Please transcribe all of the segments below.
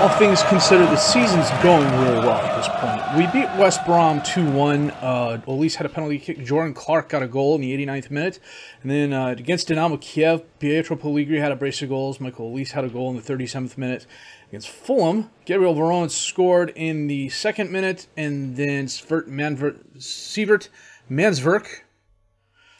all things considered, the season's going really well at this point. We beat West Brom 2-1. Elise had a penalty kick. Jordan Clark got a goal in the 89th minute. And then against Dynamo Kiev, Pietro Pellegrini had a brace of goals. Michael Elise had a goal in the 37th minute. Against Fulham, Gabriel Veron scored in the 2nd minute. And then Sievert Mansverk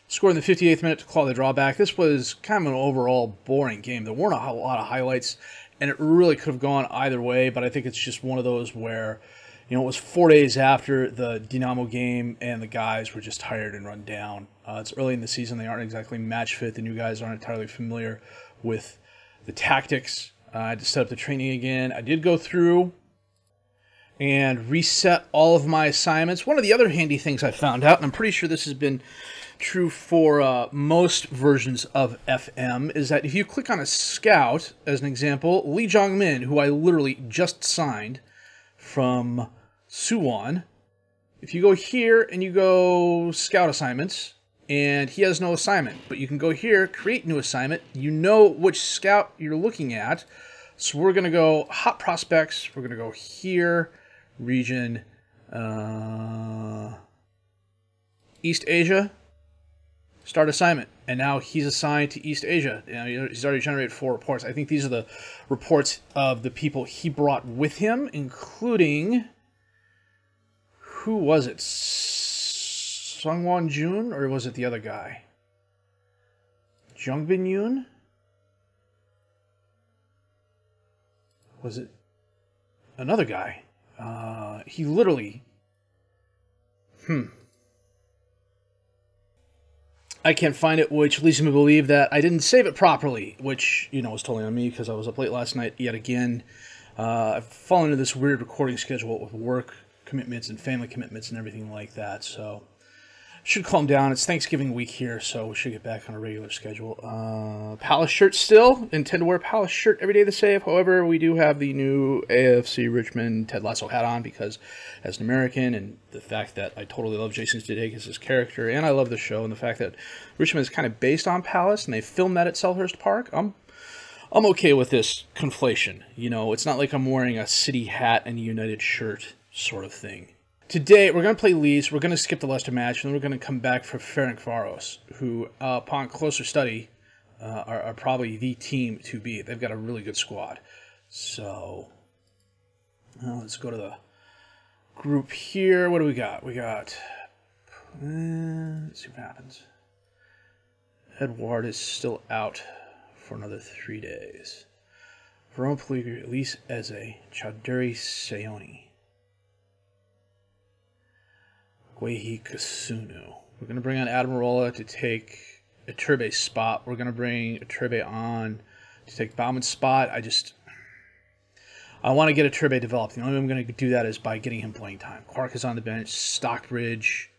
scored in the 58th minute to claw the drawback. This was kind of an overall boring game. There weren't a lot of highlights, and it really could have gone either way, but I think it's just one of those where, you know, it was 4 days after the Dynamo game, and the guys were just tired and run down. It's early in the season. They aren't exactly match fit. The new guys aren't entirely familiar with the tactics. I had to set up the training again. I did go through and reset all of my assignments. One of the other handy things I found out, and I'm pretty sure this has been true for most versions of FM, is that if you click on a scout, as an example, Lee Jong-min, who I literally just signed from Suwon, if you go here and you go scout assignments, and he has no assignment, but you can go here, create new assignment, you know which scout you're looking at, so we're going to go hot prospects, we're going to go here, region, East Asia, start assignment, and now he's assigned to East Asia. You know, he's already generated 4 reports. I think these are the reports of the people he brought with him, including, who was it? Sungwon Jun, or was it the other guy? Jungbin Yoon? Was it another guy? He literally... I can't find it, which leads me to believe that I didn't save it properly, which, you know, was totally on me because I was up late last night yet again. I've fallen into this weird recording schedule with work commitments and family commitments and everything like that, so should calm down. It's Thanksgiving week here, so we should get back on a regular schedule. Palace shirt still. Intend to wear a Palace shirt every day to save. However, we do have the new AFC Richmond Ted Lasso hat on because, as an American, and the fact that I totally love Jason Sudeikis' character, and I love the show, and the fact that Richmond is kind of based on Palace, and they filmed that at Selhurst Park, I'm okay with this conflation. You know, it's not like I'm wearing a City hat and a United shirt sort of thing. Today, we're going to play Leeds, we're going to skip the Leicester match, and then we're going to come back for Ferencváros, who, upon closer study, are probably the team to beat. They've got a really good squad. So, let's go to the group here. What do we got? We got, let's see what happens. Edouard is still out for another 3 days. Verón Pellegrini, Elise Eze, Chowdhury Sayoni. Guehi Kasunu. We're going to bring on Admirola to take Iturbe's spot. We're going to bring Iturbe on to take Bauman's spot. I want to get Iturbe developed. The only way I'm going to do that is by getting him playing time. Clark is on the bench. Stockbridge.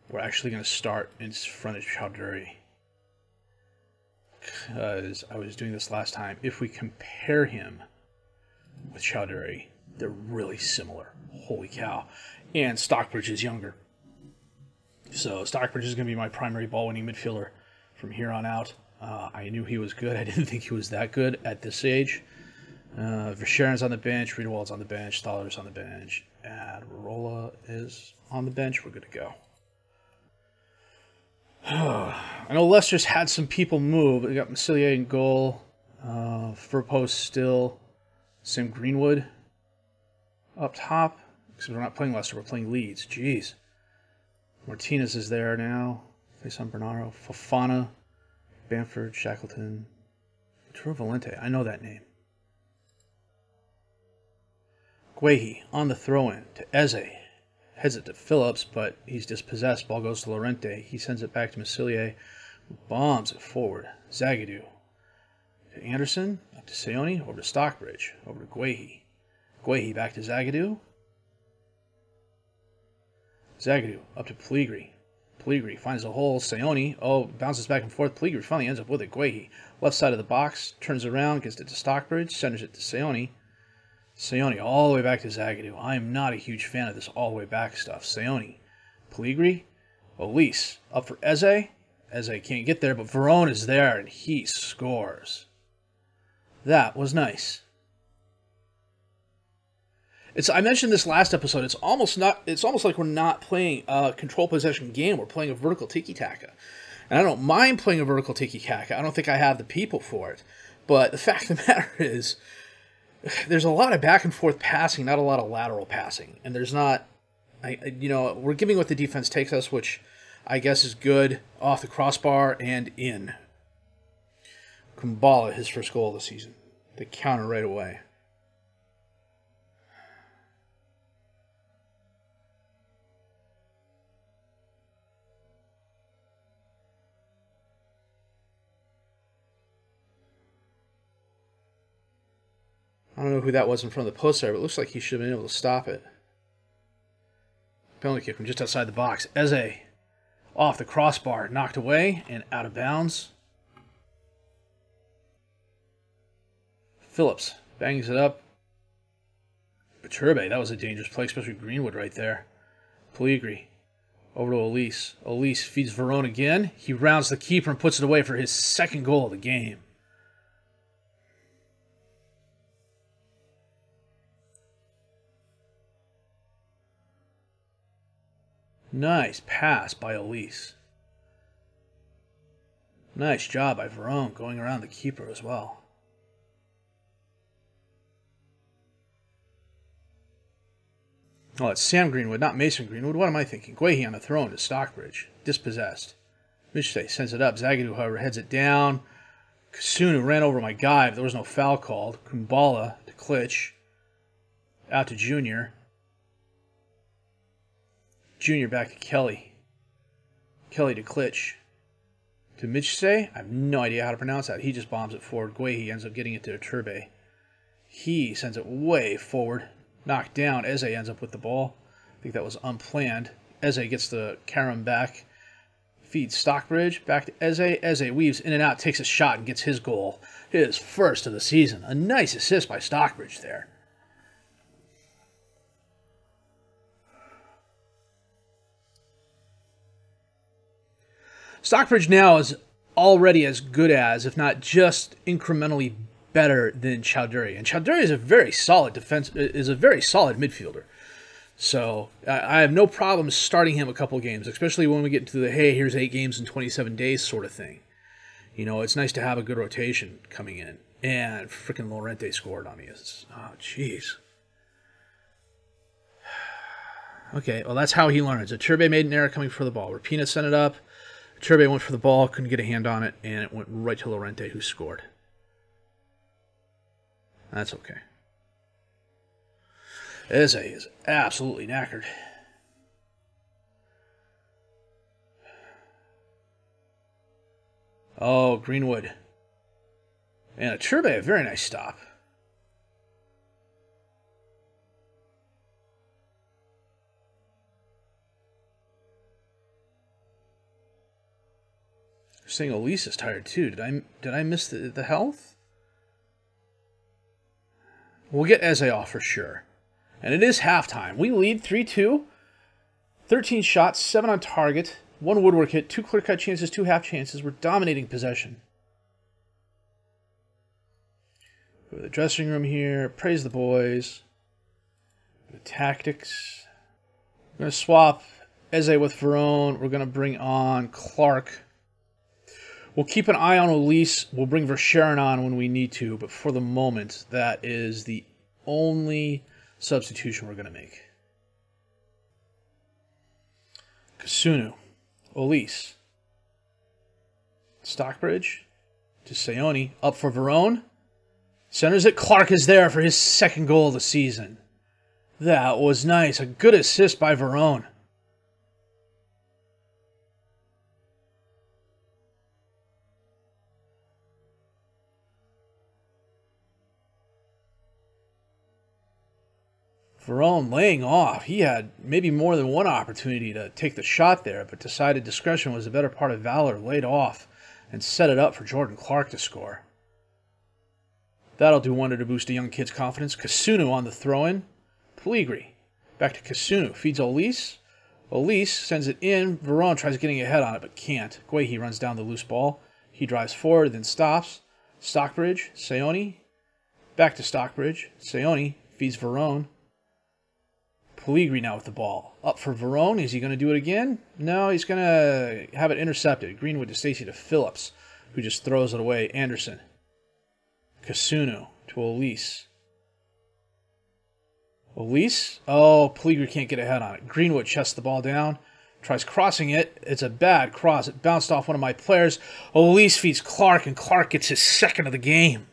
We're actually going to start in front of Chowdhury, because I was doing this last time. If we compare him with Chowdhury, they're really similar. Holy cow. And Stockbridge is younger. So Stockbridge is going to be my primary ball-winning midfielder from here on out. I knew he was good. I didn't think he was that good at this age. Verscharen's on the bench. Riedewald's on the bench. Stoller's on the bench. Admirola is on the bench. We're good to go. I know Leicester's had some people move. They got Massilier in goal. Furpost still. Sam Greenwood up top. Because we're not playing Leicester, we're playing Leeds. Jeez. Martinez is there now. Face on Bernardo. Fofana. Bamford. Shackleton. Arturo Valente. I know that name. Guehi on the throw-in to Eze. Heads it to Phillips, but he's dispossessed. Ball goes to Lorente. He sends it back to Massilier, who bombs it forward. Zagadou to Anderson. Up to Sayoni. Over to Stockbridge. Over to Guehi. Guehi back to Zagadou. Zagadou up to Pellegrini. Pellegrini finds a hole. Sayoni, bounces back and forth. Pellegrini finally ends up with it. Guehi, left side of the box, turns around, gets it to Stockbridge, centers it to Sayoni. Sayoni all the way back to Zagadou. I am not a huge fan of this all the way back stuff. Sayoni, Pellegrini, Elise up for Eze. Eze can't get there, but Verón is there, and he scores. That was nice. I mentioned this last episode. It's almost like we're not playing a control possession game. We're playing a vertical tiki-taka. And I don't mind playing a vertical tiki-taka. I don't think I have the people for it. But the fact of the matter is, there's a lot of back and forth passing, not a lot of lateral passing. And there's not, we're giving what the defense takes us, which I guess is good, off the crossbar and in. Kumbala, his first goal of the season. The counter right away. I don't know who that was in front of the post there, but it looks like he should have been able to stop it. Penalty kick from just outside the box. Eze off the crossbar, knocked away and out of bounds. Phillips bangs it up. Iturbe, that was a dangerous play, especially Greenwood right there. Pellegrini over to Elise. Elise feeds Verón again. He rounds the keeper and puts it away for his second goal of the game. Nice pass by Elise. Nice job by Verón going around the keeper as well. Oh, it's Sam Greenwood, not Mason Greenwood. What am I thinking? Guehi on the throw to Stockbridge. Dispossessed. Mishte sends it up. Zagadou, however, heads it down. Kasunu ran over my guy, but there was no foul called. Kumbala to Klitsch. Out to Junior. Junior back to Kelly. Kelly to Klitsch. To Mishte? I have no idea how to pronounce that. He just bombs it forward. Guehi ends up getting it to Iturbe. He sends it way forward. Knocked down. Eze ends up with the ball. I think that was unplanned. Eze gets the carom back. Feeds Stockbridge. Back to Eze. Eze weaves in and out, takes a shot, and gets his goal. His first of the season. A nice assist by Stockbridge there. Stockbridge now is already as good as, if not just incrementally better than Chowdhury. And Chowdhury is a very solid midfielder. So I have no problem starting him a couple games, especially when we get into the, hey, here's 8 games in 27 days sort of thing. You know, it's nice to have a good rotation coming in. And freaking Lorente scored on me. Oh, jeez. Okay, well, that's how he learns. Iturbe made an error coming for the ball. Rapina sent it up. Iturbe went for the ball, couldn't get a hand on it, and it went right to Lorente, who scored. That's okay. Eze is absolutely knackered. Oh, Greenwood. And Iturbe, a very nice stop. Saying Elise is tired too. Did I miss the health? We'll get Eze off for sure. And it is halftime. We lead 3-2. 13 shots, 7 on target, 1 woodwork hit, 2 clear-cut chances, 2 half chances. We're dominating possession. Go to the dressing room here. Praise the boys. The tactics. We're going to swap Eze with Verón. We're going to bring on Clark. We'll keep an eye on Elise. We'll bring Verscharen on when we need to, but for the moment, that is the only substitution we're going to make. Kasunu, Elise, Stockbridge to Seone, up for Verón. Centers it. Clark is there for his second goal of the season. That was nice. A good assist by Verón. Verón laying off. He had maybe more than one opportunity to take the shot there, but decided discretion was the better part of valor, laid off, and set it up for Jordan Clark to score. That'll do wonder to boost a young kid's confidence. Kasunu on the throw-in. Pellegrini. Back to Kasunu. Feeds Elise. Elise sends it in. Verón tries getting ahead on it, but can't. Guehi runs down the loose ball. He drives forward, then stops. Stockbridge. Seone. Back to Stockbridge. Seone feeds Verón. Pellegrini now with the ball. Up for Verone. Is he going to do it again? No, he's going to have it intercepted. Greenwood to Stacey to Phillips, who just throws it away. Anderson. Kasunu to Elise. Elise? Oh, Pellegrini can't get ahead on it. Greenwood chests the ball down. Tries crossing it. It's a bad cross. It bounced off one of my players. Elise feeds Clark, and Clark gets his second of the game.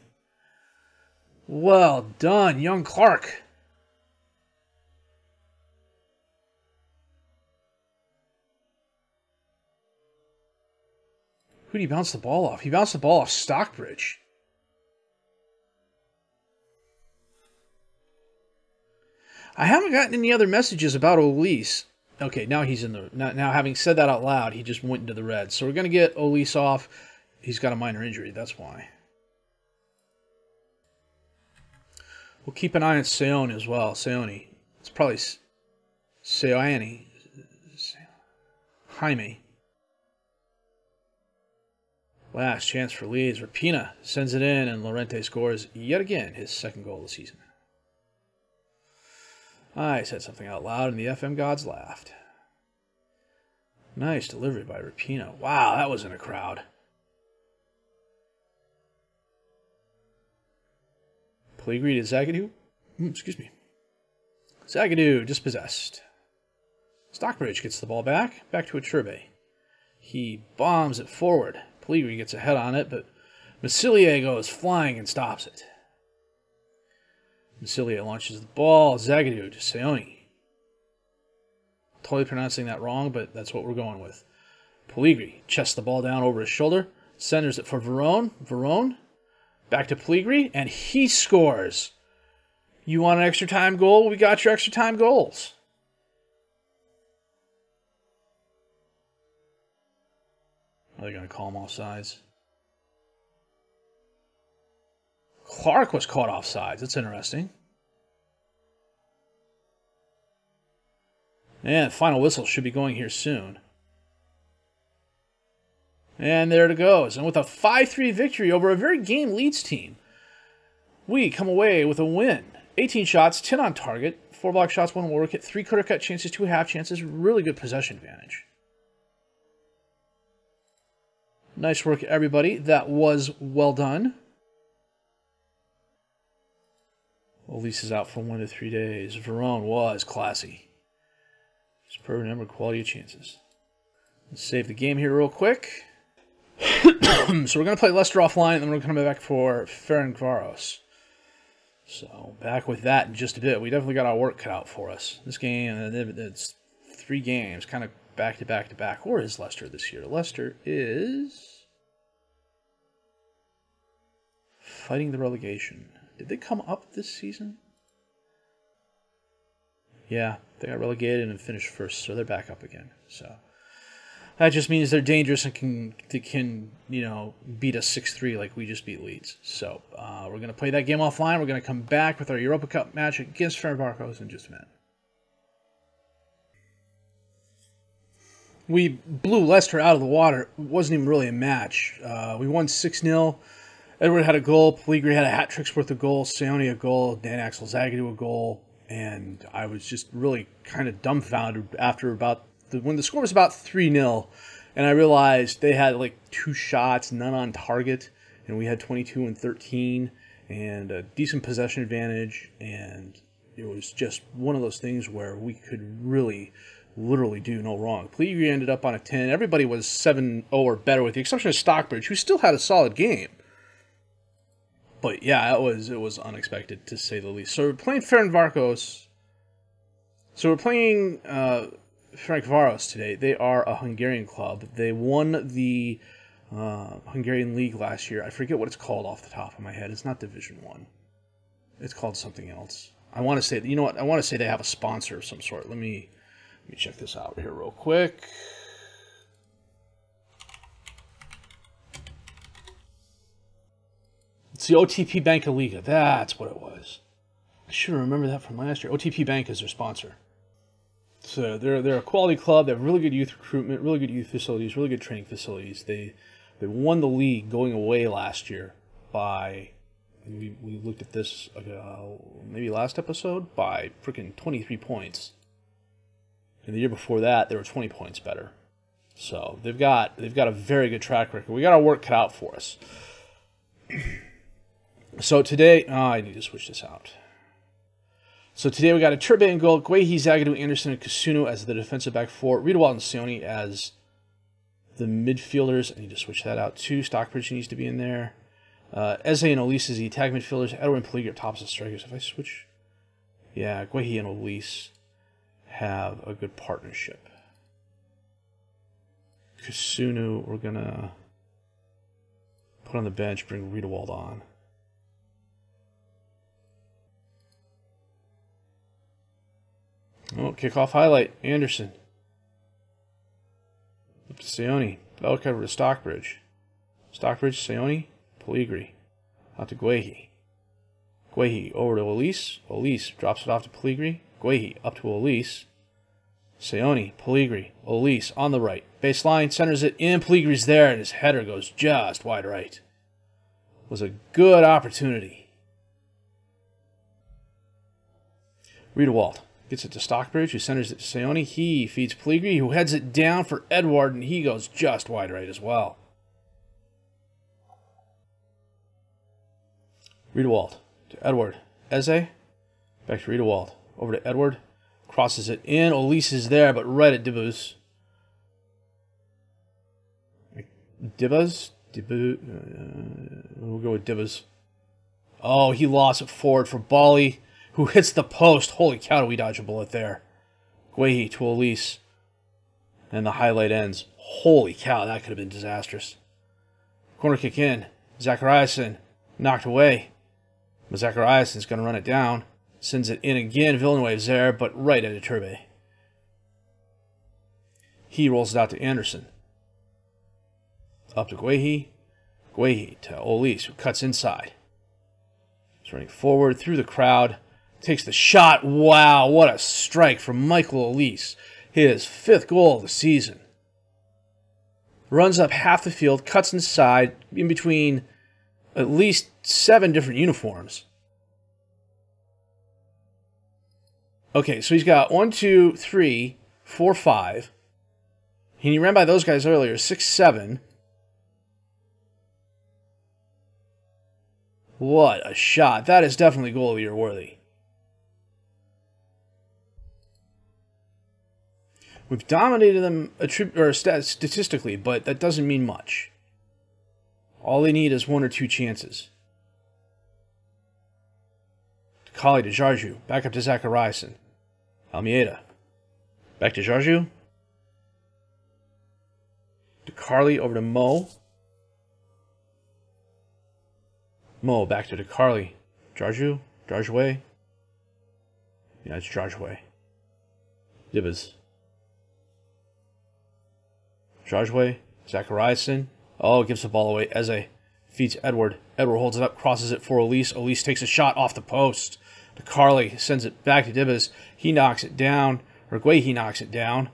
Well done, young Clark. Who did he bounce the ball off? He bounced the ball off Stockbridge. I haven't gotten any other messages about Elise. Okay, now he's in the... Now, having said that out loud, he just went into the red. So we're going to get Elise off. He's got a minor injury, that's why. We'll keep an eye on Seone as well. Seone. It's probably Seoane. Jaime. Last chance for Leeds. Rapina sends it in, and Llorente scores yet again his second goal of the season. I said something out loud, and the FM gods laughed. Nice delivery by Rapina. Wow, that was in a crowd. Pellegrini to Zagadou. Excuse me. Zagadou dispossessed. Stockbridge gets the ball back. Back to Iturbe. He bombs it forward. Pellegrini gets a head on it, but Massilia goes flying and stops it. Massilia launches the ball. Zagadou to Seone. Totally pronouncing that wrong, but that's what we're going with. Pellegrini chests the ball down over his shoulder. Centers it for Verone. Verone. Back to Pellegrini, and he scores. You want an extra time goal? We got your extra time goals. Are they going to call him offsides? Clark was caught offsides. That's interesting. And final whistle should be going here soon. And there it goes. And with a 5-3 victory over a very game Leeds team, we come away with a win. 18 shots, 10 on target, 4 block shots, 1 work hit, 3 quarter cut chances, 2 half chances. Really good possession advantage. Nice work, everybody. That was well done. Elise is out for 1 to 3 days. Verone was classy. Superb number, quality of chances. Let's save the game here real quick. So we're going to play Leicester offline, and then we're going to come back for Ferencváros. So back with that in just a bit. We definitely got our work cut out for us. This game, it's 3 games, kind of back to back to back. Where is Leicester this year? Leicester is fighting the relegation. Did they come up this season? Yeah, they got relegated and finished first, so they're back up again. So that just means they're dangerous and can you know, beat us 6-3 like we just beat Leeds. So we're going to play that game offline. We're going to come back with our Europa Cup match against Ferencváros in just a minute. We blew Leicester out of the water. It wasn't even really a match. We won 6-0. Edward had a goal. Pellegrini had a hat-trick's worth of goals. Seone a goal. Dan Axel Zagadou a goal. And I was just really kind of dumbfounded after when the score was about 3-0. And I realized they had like 2 shots, none on target. And we had 22 and 13. And a decent possession advantage. And it was just one of those things where we could really literally do no wrong. Pellegrini ended up on a 10. Everybody was 7-0 or better with the exception of Stockbridge, who still had a solid game. But yeah, it was unexpected to say the least. So we're playing Ferencváros. So we're playing Ferencváros today. They are a Hungarian club. They won the Hungarian League last year. I forget what it's called off the top of my head. It's not Division 1. It's called something else. I want to say, you know what? I want to say they have a sponsor of some sort. Let me check this out here real quick. It's the OTP Banca Liga. That's what it was. I should remember that from last year. OTP Bank is their sponsor. So they're a quality club. They have really good youth recruitment, really good youth facilities, really good training facilities. They won the league going away last year by, we looked at this maybe last episode, by freaking 23 points. And the year before that, they were 20 points better. So they've got a very good track record. We got our work cut out for us. So today, I need to switch this out. So today we got a Turbe in goal, Guehi, Zagadou, Anderson, and Kasuno as the defensive back four, Riedewald and Sione as the midfielders. I need to switch that out too. Stockbridge needs to be in there. Eze and Olise as the attack midfielders. Edward and Pellegrini tops of strikers. If I switch, yeah, Guehi and Olise have a good partnership. Kasuno, we're gonna put on the bench, bring Riedewald on. Oh, kickoff highlight. Anderson. Up to Sione. Bell cover to Stockbridge. Stockbridge, Sione, Pellegrini. Out to Guehi. Guehi over to Olise. Olise drops it off to Pellegrini. Guehi up to Olise. Sione, Pellegrini, Olise on the right. Baseline, centers it in. Pellegrini's there, and his header goes just wide right. Was a good opportunity. Riedewald. Gets it to Stockbridge, who centers it to Sione. He feeds Pellegrini, who heads it down for Edward, and he goes just wide right as well. Riedewald to Edward. Eze. Back to Riedewald. Over to Edward. Crosses it in. Olise is there, but right at Dibuz. Dibuz? We'll go with Dibuz. Oh, he lost it forward for Bali, who hits the post. Holy cow, do we dodge a bullet there. Guehi to Olise. And the highlight ends. Holy cow, that could have been disastrous. Corner kick in. Zachariasen knocked away. But Zachariasen's going to run it down. Sends it in again. Villanueva's there, but right at Iturbe. He rolls it out to Anderson. Up to Guehi. Guehi to Olise, who cuts inside. He's running forward through the crowd. Takes the shot. Wow, what a strike from Michael Olise. His 5th goal of the season. Runs up half the field, cuts inside, in between at least 7 different uniforms. Okay, so he's got 1, 2, 3, 4, 5. And he ran by those guys earlier, 6, 7. What a shot. That is definitely goal of the year worthy. We've dominated them statistically, but that doesn't mean much. All they need is 1 or 2 chances. Kali to Jarju. Back up to Zachariasen. Almeida. Back to Jarju. To Carly over to Mo. Mo back to Carly. Jarju. Jarjue. Yeah, it's Jarjue. Dibas. Jarjue. Zachariasen. Oh, gives the ball away. Eze feeds Edward. Edward holds it up, crosses it for Olise. Olise takes a shot off the post. To Carly, sends it back to Dibas. He knocks it down. Or Guehi knocks it down.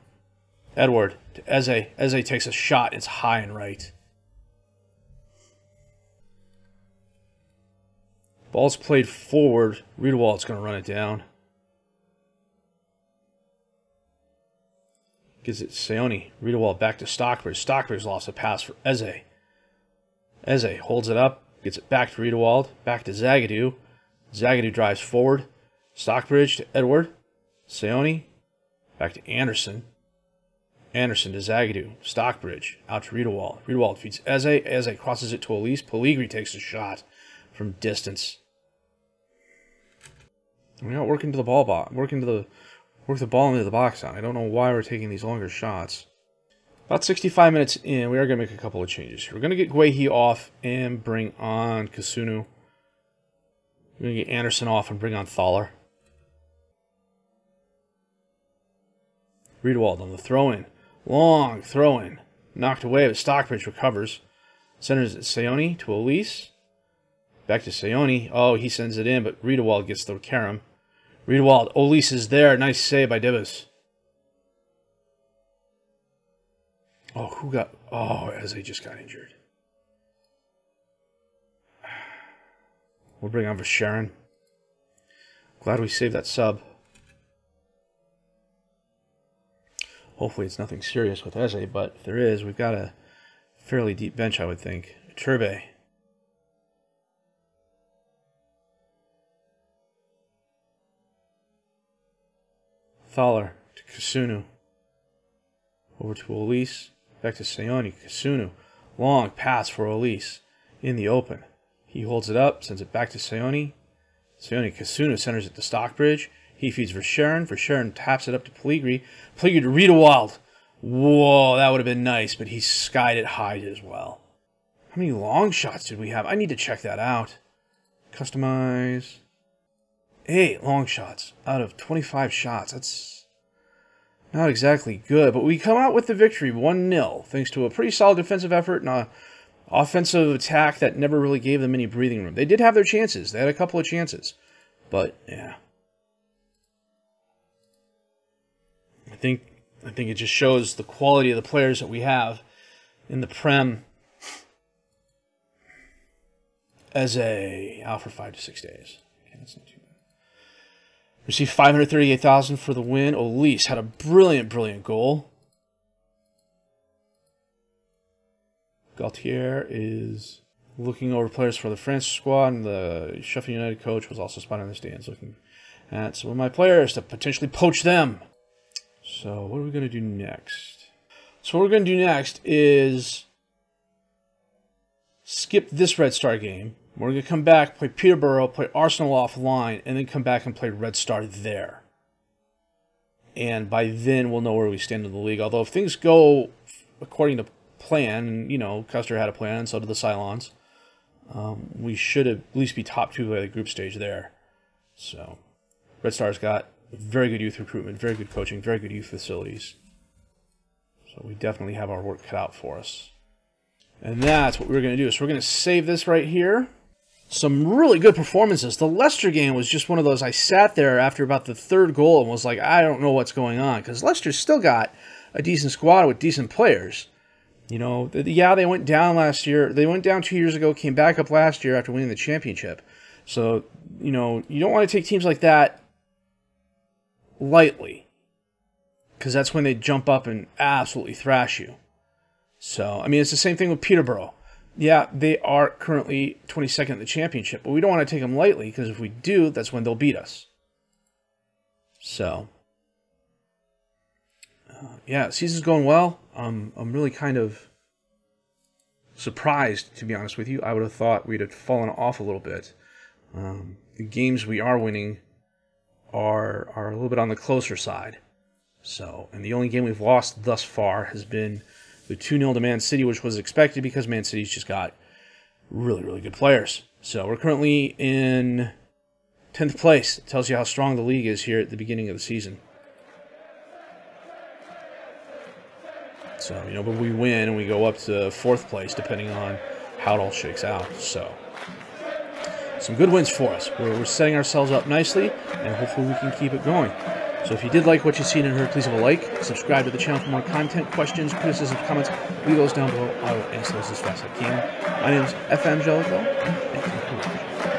Edward to Eze. Eze takes a shot. It's high and right. Ball's played forward. Riedewald's going to run it down. Gives it to Sione. Riedewald back to Stockbridge. Stockbridge lost a pass for Eze. Eze holds it up. Gets it back to Riedewald. Back to Zagadou. Zagadou drives forward. Stockbridge to Edward. Sione. Back to Anderson. Anderson to Zagadou. Stockbridge. Out to Riedewald. Riedewald feeds Eze. Eze crosses it to Olise. Pellegrini takes a shot from distance. We're not working to the ball box. Work the ball into the box out. I don't know why we're taking these longer shots. About 65 minutes in, we are going to make a couple of changes. We're going to get Guehi off and bring on Kasuno. We're going to get Anderson off and bring on Thaler. Riedewald on the throw-in. Long throw-in. Knocked away, but Stockbridge recovers. Centers it Sione to Olise. Back to Sione. Oh, he sends it in, but Riedewald gets the carom. Riedewald. Olise is there. Nice save by Dibas. Oh, who got... Oh, Eze just got injured. We'll bring on Sharon. Glad we saved that sub. Hopefully it's nothing serious with Eze, but if there is, we've got a fairly deep bench, I would think. Turbe. Thaler to Kasunu. Over to Elise. Back to Sayoni. Kasunu. Long pass for Elise. In the open. He holds it up. Sends it back to Sayoni. Sayoni. Kasunu centers it to Stockbridge. He feeds Verscheren. Verscheren taps it up to Pellegrini. Pellegrini to Riedewald. Whoa, that would have been nice, but he skied it high as well. How many long shots did we have? I need to check that out. Customize. 8 long shots out of 25 shots. That's not exactly good, but we come out with the victory 1-0 thanks to a pretty solid defensive effort and an offensive attack that never really gave them any breathing room. They did have their chances. They had a couple of chances, but yeah. I think it just shows the quality of the players that we have in the Prem as out for 5 to 6 days. Okay, that's not too bad. Received 538,000 for the win. Elise had a brilliant goal. Gaultier is looking over players for the France squad, and the Sheffield United coach was also spotted in the stands looking at some of my players to potentially poach them. So what are we going to do next? So what we're going to do next is skip this Red Star game. We're going to come back, play Peterborough, play Arsenal offline, and then come back and play Red Star there. And by then, we'll know where we stand in the league. Although if things go according to plan, you know, Custer had a plan, and so did the Cylons, we should at least be top 2 by the group stage there. So Red Star's got very good youth recruitment, very good coaching, very good youth facilities. So we definitely have our work cut out for us. And that's what we're going to do. So we're going to save this right here. Some really good performances. The Leicester game was just one of those, I sat there after about the 3rd goal and was like, I don't know what's going on. Because Leicester's still got a decent squad with decent players. You know, yeah, they went down last year. They went down 2 years ago, came back up last year after winning the championship. So, you know, you don't want to take teams like that lightly. Because that's when they jump up and absolutely thrash you. So, I mean, it's the same thing with Peterborough. Yeah, they are currently 22nd in the championship, but we don't want to take them lightly, because if we do, that's when they'll beat us. So, yeah, season's going well. I'm really kind of surprised, to be honest with you. I would have thought we'd have fallen off a little bit. The games we are winning are a little bit on the closer side. So, and the only game we've lost thus far has been the 2-0 to Man City, which was expected because Man City's just got really good players. So we're currently in 10th place. It tells you how strong the league is here at the beginning of the season. So, you know, but we win and we go up to 4th place depending on how it all shakes out. So, some good wins for us. We're setting ourselves up nicely, and hopefully we can keep it going. So if you did like what you've seen and heard, please leave a like, subscribe to the channel for more content, questions, criticisms, comments, leave those down below. I will answer those as fast as I can. My name is FM Jellicoe. Thank you for watching.